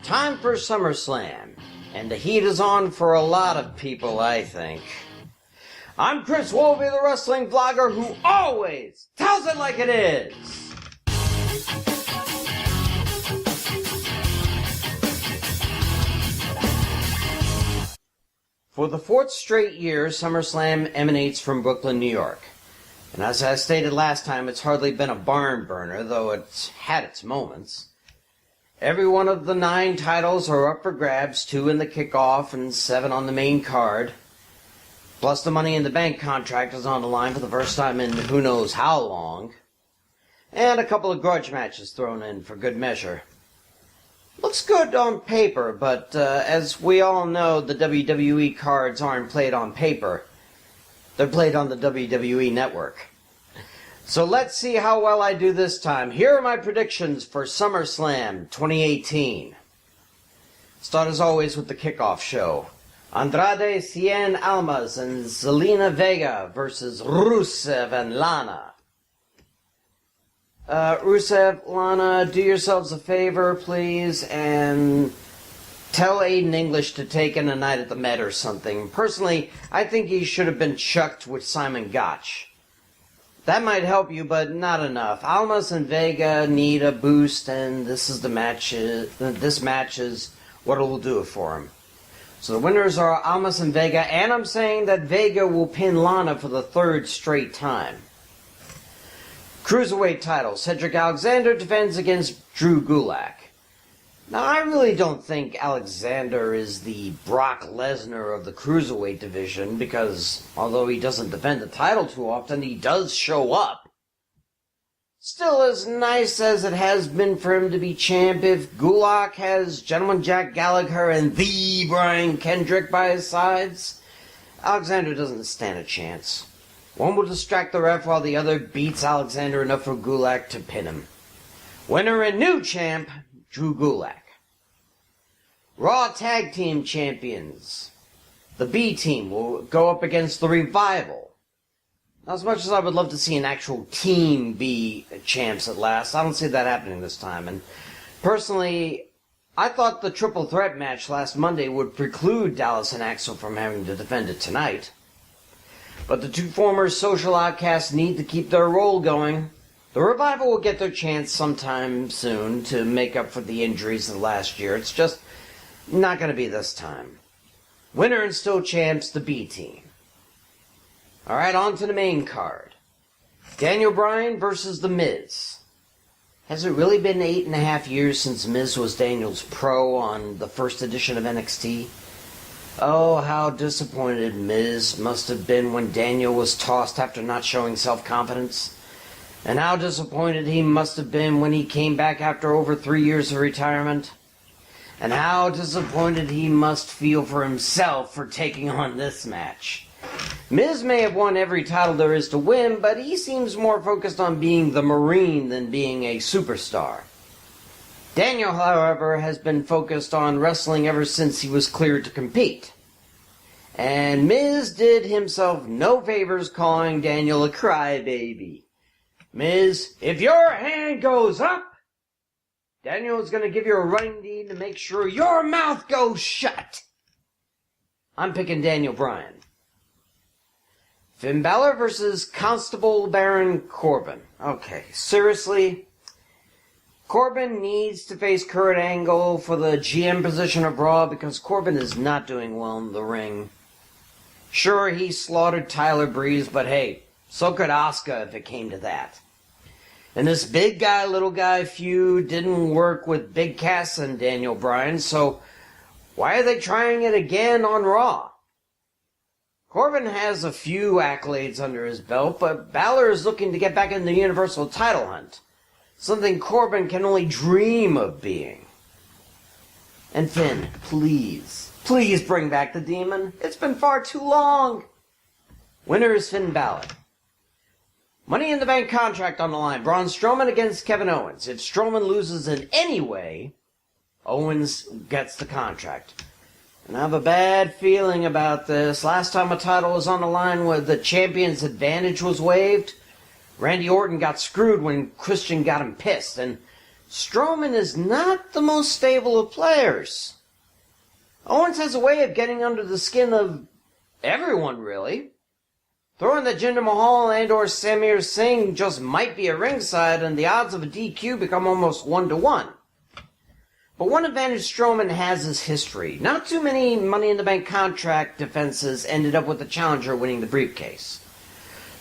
Time for SummerSlam, and the heat is on for a lot of people, I think. I'm Chris Wolvie, the wrestling vlogger who always tells it like it is. For the fourth straight year, SummerSlam emanates from Brooklyn, New York. And as I stated last time, it's hardly been a barn burner, though it's had its moments. Every one of the 9 titles are up for grabs, 2 in the kickoff and 7 on the main card. Plus the Money in the Bank contract is on the line for the first time in who knows how long. And a couple of grudge matches thrown in for good measure. Looks good on paper, but as we all know, the WWE cards aren't played on paper. They're played on the WWE Network. So let's see how well I do this time. Here are my predictions for SummerSlam 2018. Start as always with the kickoff show. Andrade Cien Almas and Zelina Vega versus Rusev and Lana. Rusev, Lana, do yourselves a favor, please, and tell Aiden English to take in a night at the Met or something. Personally, I think he should have been chucked with Simon Gotch. That might help you, but not enough. Almas and Vega need a boost, and this match is what will do it for him. So the winners are Almas and Vega, and I'm saying that Vega will pin Lana for the 3rd straight time. Cruiserweight title. Cedric Alexander defends against Drew Gulak. Now, I really don't think Alexander is the Brock Lesnar of the Cruiserweight division because, although he doesn't defend the title too often, he does show up. Still, as nice as it has been for him to be champ, if Gulak has Gentleman Jack Gallagher and the Brian Kendrick by his sides, Alexander doesn't stand a chance. One will distract the ref while the other beats Alexander enough for Gulak to pin him. Winner and new champ, Drew Gulak. Raw Tag Team Champions. The B Team will go up against the Revival. Now, as much as I would love to see an actual team be champs at last, I don't see that happening this time. And personally, I thought the triple threat match last Monday would preclude Dallas and Axel from having to defend it tonight. But the 2 former social outcasts need to keep their role going. The Revival will get their chance sometime soon to make up for the injuries of last year. It's just not going to be this time. Winner and still champs, the B Team. Alright, on to the main card. Daniel Bryan versus The Miz. Has it really been 8.5 years since Miz was Daniel's pro on the first edition of NXT? Oh, how disappointed Miz must have been when Daniel was tossed after not showing self-confidence. And how disappointed he must have been when he came back after over 3 years of retirement. And how disappointed he must feel for himself for taking on this match. Miz may have won every title there is to win, but he seems more focused on being the Marine than being a superstar. Daniel, however, has been focused on wrestling ever since he was cleared to compete. And Miz did himself no favors calling Daniel a crybaby. Miz, if your hand goes up, Daniel is going to give you a running knee to make sure your mouth goes shut. I'm picking Daniel Bryan. Finn Balor versus Constable Baron Corbin. Okay, seriously? Corbin needs to face Kurt Angle for the GM position of Raw because Corbin is not doing well in the ring. Sure, he slaughtered Tyler Breeze, but hey, so could Asuka if it came to that. And this big guy, little guy feud didn't work with Big Cass and Daniel Bryan, so why are they trying it again on Raw? Corbin has a few accolades under his belt, but Balor is looking to get back in the Universal title hunt. Something Corbin can only dream of being. And Finn, please bring back the demon. It's been far too long. Winner is Finn Balor. Money in the Bank contract on the line. Braun Strowman against Kevin Owens. If Strowman loses in any way, Owens gets the contract. And I have a bad feeling about this. Last time a title was on the line where the champion's advantage was waived, Randy Orton got screwed when Christian got him pissed, and Strowman is not the most stable of players. Owens has a way of getting under the skin of everyone, really. Throwing that Jinder Mahal and or Samir Singh just might be a ringside, and the odds of a DQ become almost 1-1. But one advantage Strowman has is history. Not too many Money in the Bank contract defenses ended up with the challenger winning the briefcase.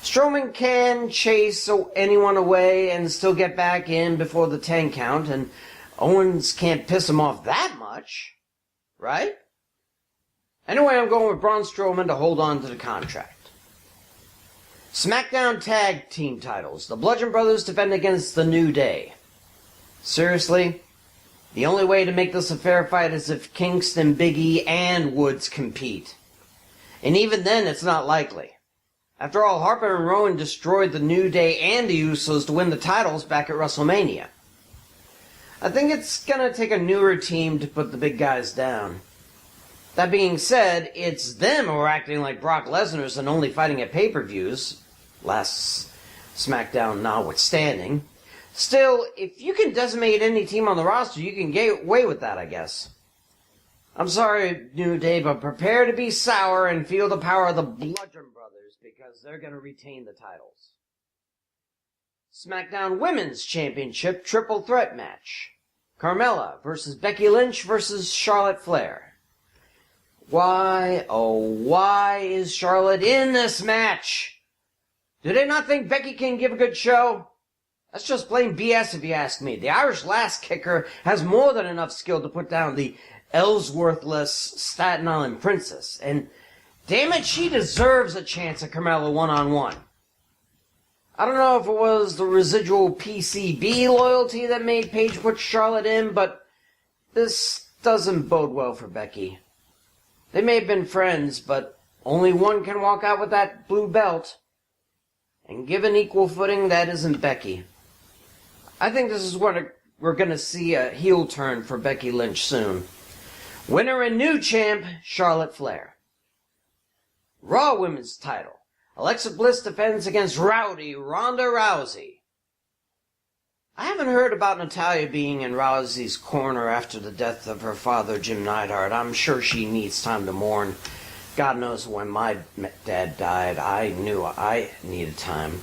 Strowman can chase anyone away and still get back in before the 10 count, and Owens can't piss him off that much, right? Anyway, I'm going with Braun Strowman to hold on to the contract. SmackDown Tag Team titles. The Bludgeon Brothers defend against The New Day. Seriously? The only way to make this a fair fight is if Kingston, Big E, and Woods compete. And even then, it's not likely. After all, Harper and Rowan destroyed The New Day and the Usos to win the titles back at WrestleMania. I think it's going to take a newer team to put the big guys down. That being said, it's them who are acting like Brock Lesnar's and only fighting at pay-per-views, last SmackDown notwithstanding. Still, if you can decimate any team on the roster, you can get away with that, I guess. I'm sorry, New Day, but prepare to be sour and feel the power of the Bludgeon Brothers, because they're going to retain the titles. SmackDown Women's Championship Triple Threat Match. Carmella versus Becky Lynch versus Charlotte Flair. Why, oh why is Charlotte in this match? Do they not think Becky can give a good show? That's just plain BS if you ask me. The Irish Lass Kicker has more than enough skill to put down the Ellsworthless Staten Island Princess. And damn it, she deserves a chance at Carmella one-on-one. I don't know if it was the residual PCB loyalty that made Paige put Charlotte in, but this doesn't bode well for Becky. They may have been friends, but only one can walk out with that blue belt. And given equal footing, that isn't Becky. I think this is what we're going to see a heel turn for Becky Lynch soon. Winner and new champ, Charlotte Flair. Raw Women's title. Alexa Bliss defends against Rowdy Ronda Rousey. I haven't heard about Natalya being in Rousey's corner after the death of her father, Jim Neidhart. I'm sure she needs time to mourn. God knows when my dad died, I knew I needed time.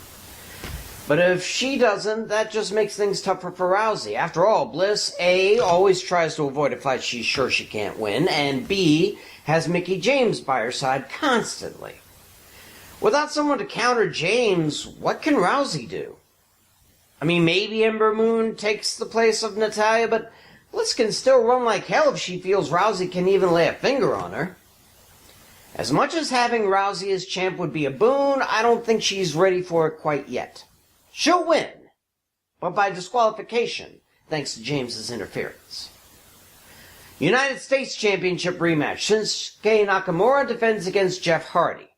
But if she doesn't, that just makes things tougher for Rousey. After all, Bliss, A, always tries to avoid a fight she's sure she can't win, and B, has Mickie James by her side constantly. Without someone to counter James, what can Rousey do? I mean, maybe Ember Moon takes the place of Natalya, but Bliss can still run like hell if she feels Rousey can even lay a finger on her. As much as having Rousey as champ would be a boon, I don't think she's ready for it quite yet. She'll win, but by disqualification, thanks to James's interference. United States Championship rematch. Shinsuke Nakamura defends against Jeff Hardy.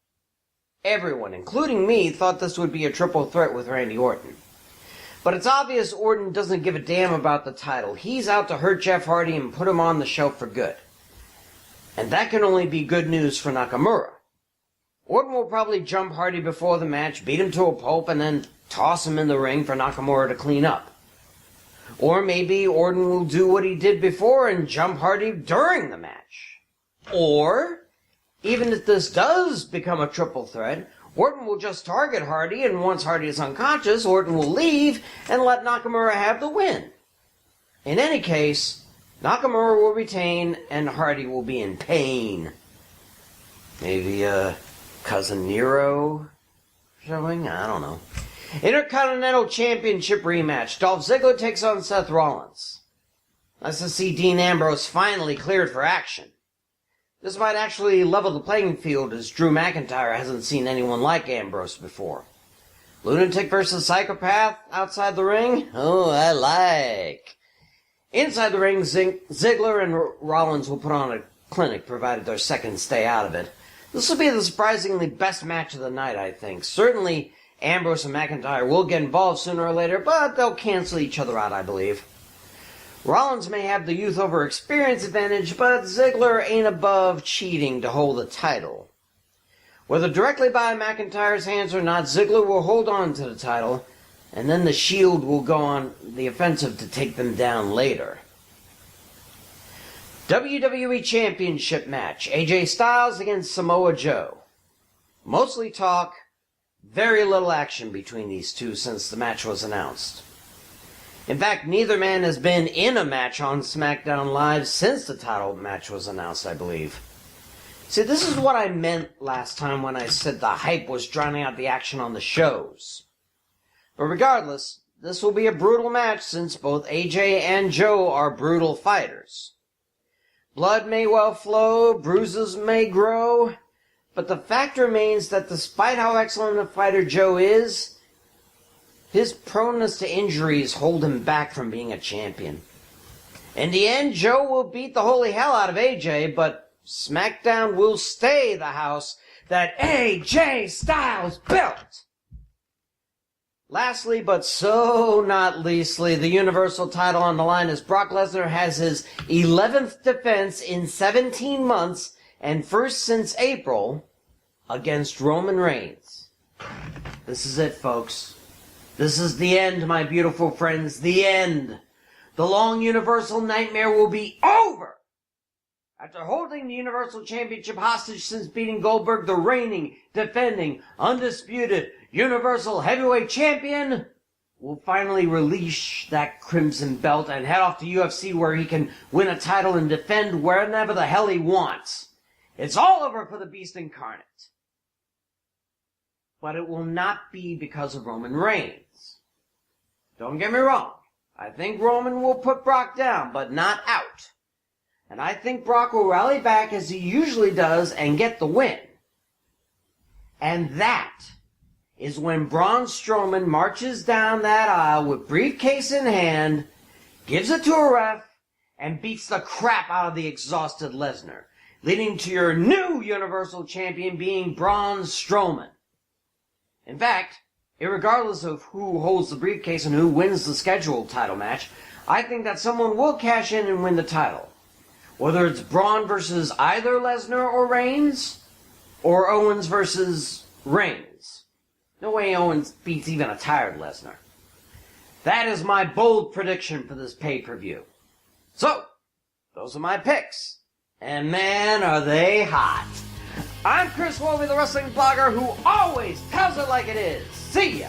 Everyone, including me, thought this would be a triple threat with Randy Orton. But it's obvious Orton doesn't give a damn about the title. He's out to hurt Jeff Hardy and put him on the shelf for good. And that can only be good news for Nakamura. Orton will probably jump Hardy before the match, beat him to a pulp, and then toss him in the ring for Nakamura to clean up. Or maybe Orton will do what he did before and jump Hardy during the match. Or, even if this does become a triple threat, Orton will just target Hardy, and once Hardy is unconscious, Orton will leave and let Nakamura have the win. In any case, Nakamura will retain, and Hardy will be in pain. Maybe Cousin Nero showing? I don't know. Intercontinental Championship rematch. Dolph Ziggler takes on Seth Rollins. Nice to see Dean Ambrose finally cleared for action. This might actually level the playing field, as Drew McIntyre hasn't seen anyone like Ambrose before. Lunatic versus psychopath outside the ring? Oh, I like. Inside the ring, Ziggler and Rollins will put on a clinic, provided their seconds stay out of it. This will be the surprisingly best match of the night, I think. Certainly, Ambrose and McIntyre will get involved sooner or later, but they'll cancel each other out, I believe. Rollins may have the youth over experience advantage, but Ziggler ain't above cheating to hold the title. Whether directly by McIntyre's hands or not, Ziggler will hold on to the title. and then the Shield will go on the offensive to take them down later. WWE Championship match, AJ Styles against Samoa Joe. Mostly talk, very little action between these two since the match was announced. In fact, neither man has been in a match on SmackDown Live since the title match was announced, I believe. See, this is what I meant last time when I said the hype was drowning out the action on the shows. But regardless, this will be a brutal match since both AJ and Joe are brutal fighters. Blood may well flow, bruises may grow, but the fact remains that despite how excellent a fighter Joe is, his proneness to injuries hold him back from being a champion. In the end, Joe will beat the holy hell out of AJ, but SmackDown will stay the house that AJ Styles built. Lastly, but so not leastly, the Universal title on the line as Brock Lesnar has his 11th defense in 17 months and first since April against Roman Reigns. This is it, folks. This is the end, my beautiful friends, the end. The long Universal nightmare will be over. After holding the Universal Championship hostage since beating Goldberg, the reigning, defending, undisputed Universal Heavyweight Champion will finally release that crimson belt and head off to UFC where he can win a title and defend wherever the hell he wants. It's all over for the Beast Incarnate. But it will not be because of Roman Reigns. Don't get me wrong. I think Roman will put Brock down, but not out. And I think Brock will rally back as he usually does and get the win. And that is when Braun Strowman marches down that aisle with briefcase in hand, gives it to a ref, and beats the crap out of the exhausted Lesnar, leading to your new Universal Champion being Braun Strowman. In fact, irregardless of who holds the briefcase and who wins the scheduled title match, I think that someone will cash in and win the title. Whether it's Braun versus either Lesnar or Reigns, or Owens versus Reigns. No way Owens beats even a tired Lesnar. That is my bold prediction for this pay-per-view. So, those are my picks. And man, are they hot. I'm Chris Wolvie, the wrestling blogger who always tells it like it is. See ya!